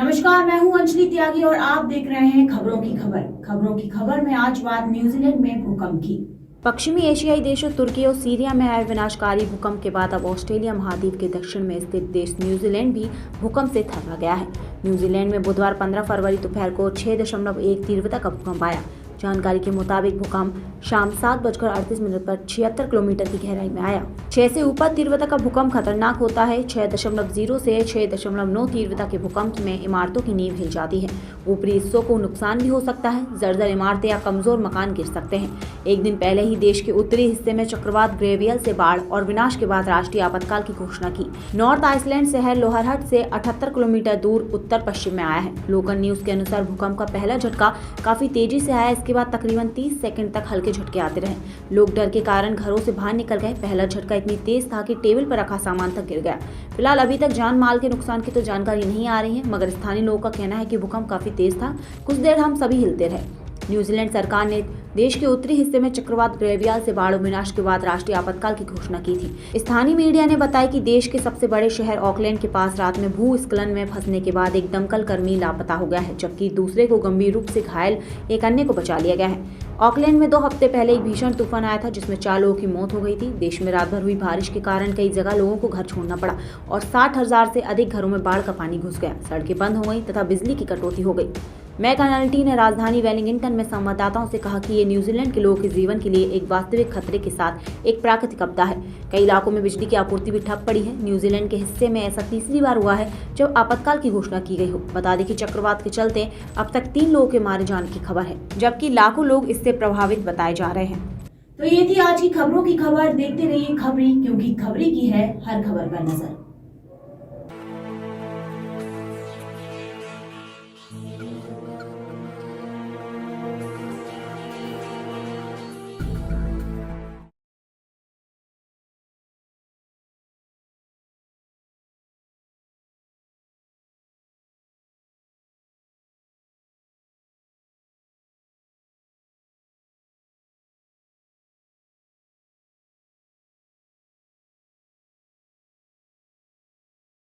नमस्कार, मैं हूं अंजलि त्यागी और आप देख रहे हैं खबरों की खबर में आज बात न्यूजीलैंड में भूकंप की। पश्चिमी एशियाई देशों तुर्की और सीरिया में आए विनाशकारी भूकंप के बाद अब ऑस्ट्रेलिया महाद्वीप के दक्षिण में स्थित देश न्यूजीलैंड भी भूकंप से थर्रा गया है। न्यूजीलैंड में बुधवार 15 फरवरी दोपहर को 6.1 तीव्रता का भूकंप आया। जानकारी के मुताबिक भूकंप शाम 7:38 पर 76 किलोमीटर की गहराई में आया। 6 से ऊपर तीव्रता का भूकंप खतरनाक होता है। 6.0 से 6.9 तीव्रता के भूकंप में इमारतों की नींव हिल जाती है। ऊपरी हिस्सों को नुकसान भी हो सकता है। जर्जर इमारतें या कमजोर मकान गिर सकते हैं। एक दिन पहले ही देश के उत्तरी हिस्से में चक्रवात ग्रेवियल से बाढ़ और विनाश के बाद राष्ट्रीय आपातकाल की घोषणा की। नॉर्थ आइसलैंड शहर लोहरहट से 78 किलोमीटर दूर उत्तर पश्चिम में आया है। लोकल न्यूज के अनुसार भूकंप का पहला झटका काफी तेजी से आया। इसके बाद तकरीबन 30 सेकंड तक हल्के झटके आते रहे। लोग डर के कारण घरों से बाहर निकल गए। पहला झटका इतनी तेज था कि टेबल पर रखा सामान तक गिर गया। फिलहाल अभी तक जान माल के नुकसान की तो जानकारी नहीं आ रही है, मगर स्थानीय लोगों का कहना है कि भूकंप काफी तेज था। कुछ देर हम सभी हिलते रहे। न्यूजीलैंड सरकार ने देश के उत्तरी हिस्से में चक्रवात ग्रेवियल से बाढ़ और विनाश के बाद राष्ट्रीय आपातकाल की घोषणा की थी। स्थानीय मीडिया ने बताया कि देश के सबसे बड़े शहर ऑकलैंड के पास रात में भूस्खलन में फंसने के बाद एक दमकल कर्मी लापता हो गया है, जबकि दूसरे को गंभीर रूप से घायल एक अन्य को बचा लिया गया है। ऑकलैंड में 2 हफ्ते पहले एक भीषण तूफान आया था, जिसमें 4 लोगों की मौत हो गई थी। देश में रात भर हुई बारिश के कारण कई जगह लोगों को घर छोड़ना पड़ा और 60,000 से अधिक घरों में बाढ़ का पानी घुस गया। सड़कें बंद हो गई तथा बिजली की कटौती हो गई। मैक अनल्टी ने राजधानी वेलिंगटन में संवाददाताओं से कहा कि ये न्यूजीलैंड के लोगों के जीवन के लिए एक वास्तविक खतरे के साथ एक प्राकृतिक आपदा है। कई इलाकों में बिजली की आपूर्ति भी ठप पड़ी है। न्यूजीलैंड के हिस्से में ऐसा तीसरी बार हुआ है जब आपातकाल की घोषणा की गई हो। बता दें कि चक्रवात के चलते अब तक 3 लोगों के मारे जाने की खबर है, जबकि लाखों लोग इससे प्रभावित बताए जा रहे हैं। तो ये थी आज की खबरों की खबर। देखते रहिए खबरी, क्योंकि खबरी की है हर खबर पर नजर।